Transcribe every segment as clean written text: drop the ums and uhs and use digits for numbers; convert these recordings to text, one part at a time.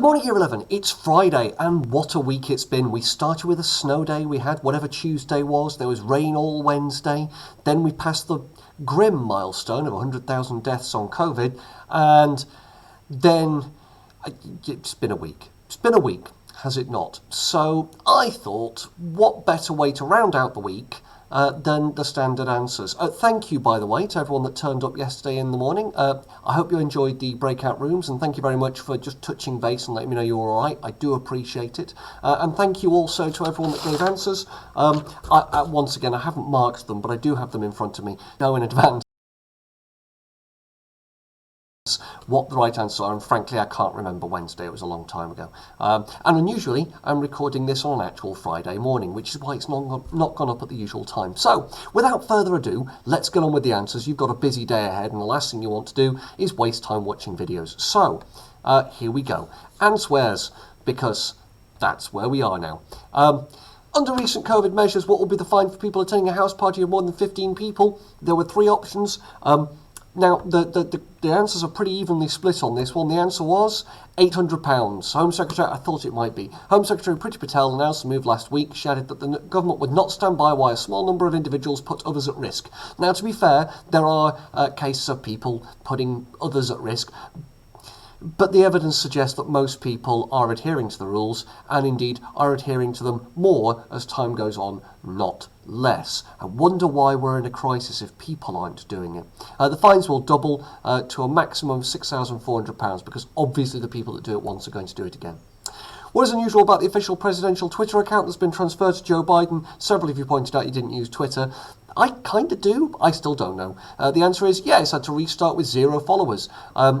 morning, Year 11. It's Friday, and what a week it's been. We started with a snow day. We had whatever Tuesday was. There was rain all Wednesday. Then we passed the grim milestone of 100,000 deaths on COVID. And then it's been a week. It's been a week, has it not? So I thought, what better way to round out the week than the standard answers. Thank you, by the way, to everyone that turned up yesterday in the morning. I hope you enjoyed the breakout rooms, and thank you very much for just touching base and letting me know you're all right. I do appreciate it. And thank you also to everyone that gave answers. Once again, I haven't marked them, but I do have them in front of me now in advance what the right answers are, and frankly I can't remember Wednesday, it was a long time ago. And unusually I'm recording this on actual Friday morning, which is why it's not gone up at the usual time. So without further ado, let's get on with the answers. You've got a busy day ahead, and the last thing you want to do is waste time watching videos. So here we go. Answers, because that's where we are now. Under recent COVID measures, what will be the fine for people attending a house party of more than 15 people? There were three options. Now, the answers are pretty evenly split on this one. The answer was £800. Home Secretary, I thought it might be. Home Secretary Priti Patel announced the move last week. She added that the government would not stand by while a small number of individuals put others at risk. Now, to be fair, there are cases of people putting others at risk, but the evidence suggests that most people are adhering to the rules, and indeed are adhering to them more as time goes on, not less. I wonder why we're in a crisis if people aren't doing it. The fines will double to a maximum of £6,400, because obviously the people that do it once are going to do it again. What is unusual about the official presidential Twitter account that's been transferred to Joe Biden? Several of you pointed out you didn't use Twitter. I kind of do. I still don't know. The answer is, yeah, it's had to restart with 0 followers.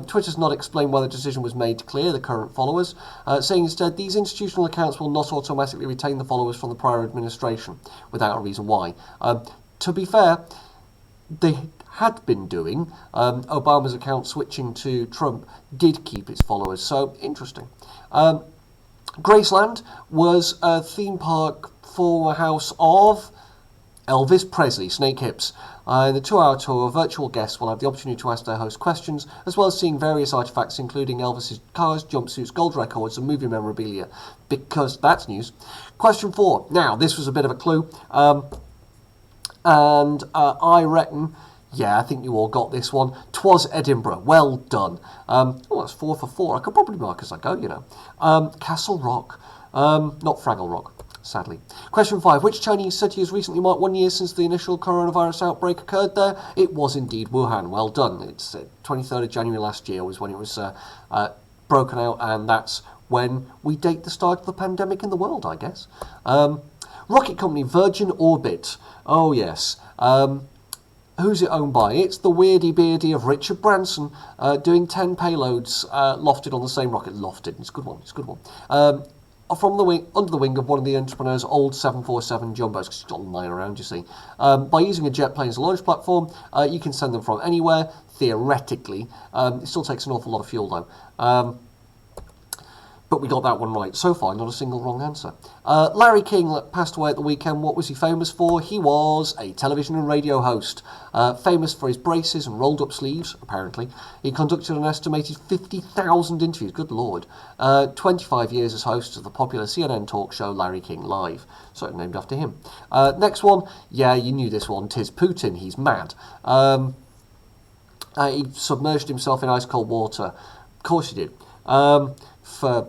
Twitter's not explained why the decision was made to clear the current followers, saying instead these institutional accounts will not automatically retain the followers from the prior administration, without a reason why. To be fair, they had been doing. Obama's account switching to Trump did keep its followers, so interesting. Graceland was a theme park for a house of Elvis Presley, Snake Hips. In the 2-hour tour, virtual guests will have the opportunity to ask their host questions, as well as seeing various artifacts, including Elvis's cars, jumpsuits, gold records, and movie memorabilia, because that's news. Question 4. Now, this was a bit of a clue, and I reckon, yeah, I think you all got this one. 'Twas Edinburgh. Well done. Oh, that's 4 for 4. I could probably mark as I go, you know. Castle Rock. Not Fraggle Rock, sadly. Question 5. Which Chinese city has recently marked 1 year since the initial coronavirus outbreak occurred there? It was indeed Wuhan. Well done. It's 23rd of January last year was when it was broken out, and that's when we date the start of the pandemic in the world, I guess. Rocket company Virgin Orbit. Oh, yes. Who's it owned by? It's the weirdy beardy of Richard Branson, doing 10 payloads lofted on the same rocket. Lofted. It's a good one. It's a good one. From the wing, under the wing of one of the entrepreneur's old 747 jumbos, because he's got them lying around, you see. By using a jet plane as a launch platform, you can send them from anywhere, theoretically. It still takes an awful lot of fuel, though. But we got that one right. So far, not a single wrong answer. Larry King passed away at the weekend. What was he famous for? He was a television and radio host, famous for his braces and rolled-up sleeves, apparently. He conducted an estimated 50,000 interviews, good lord. 25 years as host of the popular CNN talk show Larry King Live, so named after him. Next one, yeah, you knew this one. 'Tis Putin. He's mad. He submerged himself in ice-cold water. Of course he did.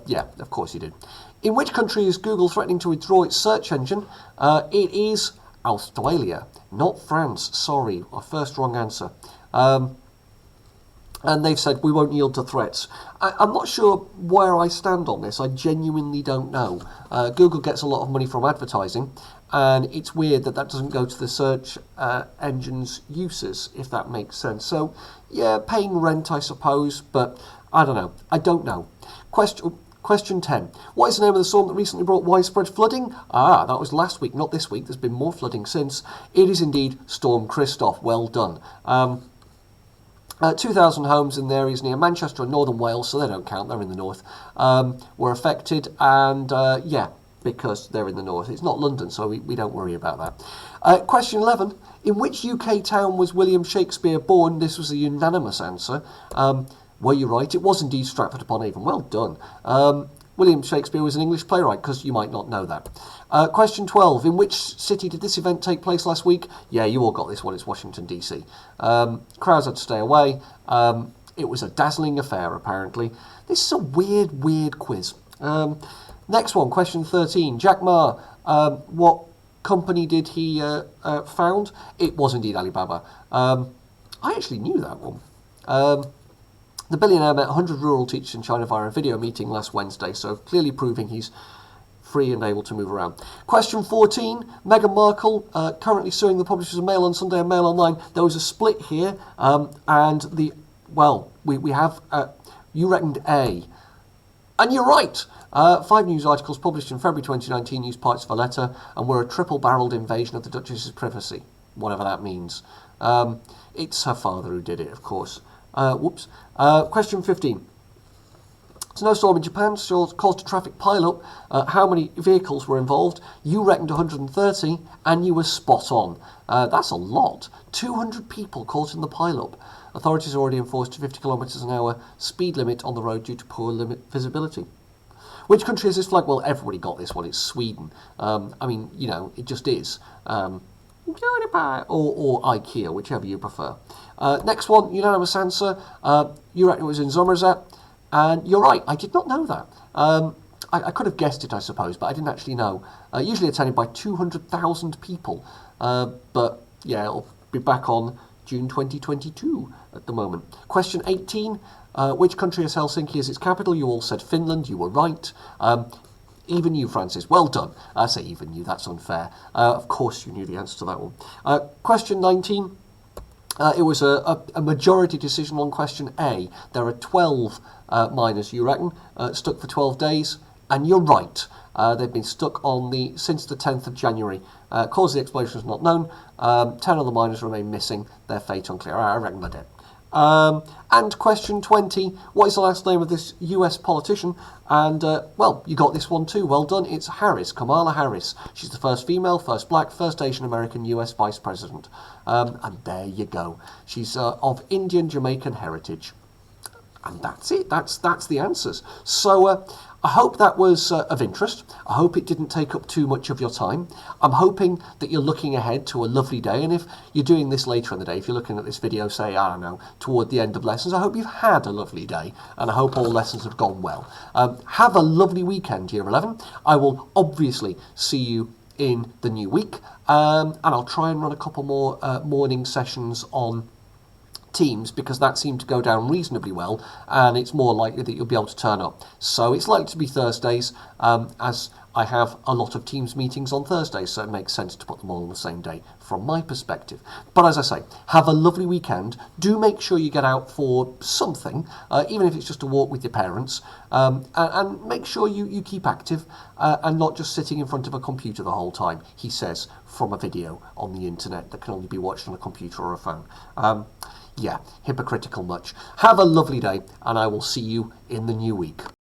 Yeah, of course he did. In which country is Google threatening to withdraw its search engine? It is Australia, not France. Sorry, our first wrong answer. And they've said we won't yield to threats. I'm not sure where I stand on this. I genuinely don't know. Google gets a lot of money from advertising, and it's weird that that doesn't go to the search engine's uses, if that makes sense. So, yeah, paying rent, I suppose, but I don't know. I don't know. Question 10. What is the name of the storm that recently brought widespread flooding? Ah, that was last week, not this week. There's been more flooding since. It is indeed Storm Christoph. Well done. 2,000 homes in the areas near Manchester and northern Wales, so they don't count, they're in the north, were affected, and yeah, because they're in the north. It's not London, so we don't worry about that. Question 11. In which UK town was William Shakespeare born? This was a unanimous answer. Were you right? It was indeed Stratford-upon-Avon. Well done. William Shakespeare was an English playwright, because you might not know that. Question 12. In which city did this event take place last week? Yeah, you all got this one. It's Washington, D.C. Crowds had to stay away. It was a dazzling affair, apparently. This is a weird quiz. Next one, question 13. Jack Ma, what company did he found? It was indeed Alibaba. I actually knew that one. The billionaire met 100 rural teachers in China via a video meeting last Wednesday, so clearly proving he's free and able to move around. Question 14. Meghan Markle, currently suing the publishers of Mail on Sunday and Mail Online. There was a split here, and we have, you reckoned A. And you're right. 5 news articles published in February 2019 used parts of a letter and were a triple-barrelled invasion of the Duchess's privacy, whatever that means. It's her father who did it, of course. Whoops. Question 15. Snowstorm in Japan caused a traffic pile-up. How many vehicles were involved? You reckoned 130, and you were spot on. That's a lot. 200 people caught in the pile-up. Authorities already enforced a 50 kilometres an hour speed limit on the road due to poor visibility. Which country is this flag? Well, everybody got this one. It's Sweden. I mean, you know, it just is. Or IKEA, whichever you prefer. Next one, unanimous answer. You reckon it was in Somerset. And you're right, I did not know that. I could have guessed it, I suppose, but I didn't actually know. Usually attended by 200,000 people. But, yeah, it'll be back on June 2022 at the moment. Question 18. Which country has Helsinki as its capital? You all said Finland. You were right. Even you, Francis. Well done. I say even you. That's unfair. Of course you knew the answer to that one. Question 19. It was a majority decision on question A. There are 12 miners, you reckon, stuck for 12 days. And you're right. They've been stuck since the 10th of January. Cause of the explosion is not known. 10 other miners remain missing. Their fate unclear. I reckon they're dead. And question 20, what is the last name of this US politician? And, well, you got this one too. Well done. It's Harris, Kamala Harris. She's the first female, first black, first Asian American US vice president. And there you go. She's of Indian Jamaican heritage. And that's it. That's the answers. So I hope that was of interest. I hope it didn't take up too much of your time. I'm hoping that you're looking ahead to a lovely day. And if you're doing this later in the day, if you're looking at this video, say, I don't know, toward the end of lessons, I hope you've had a lovely day. And I hope all lessons have gone well. Have a lovely weekend, Year 11. I will obviously see you in the new week. And I'll try and run a couple more morning sessions on Teams, because that seemed to go down reasonably well, and it's more likely that you'll be able to turn up. So it's likely to be Thursdays, as I have a lot of Teams meetings on Thursdays, so it makes sense to put them all on the same day from my perspective. But as I say, have a lovely weekend. Do make sure you get out for something, even if it's just a walk with your parents, and make sure you keep active and not just sitting in front of a computer the whole time, he says from a video on the internet that can only be watched on a computer or a phone. Yeah, hypocritical much. Have a lovely day, and I will see you in the new week.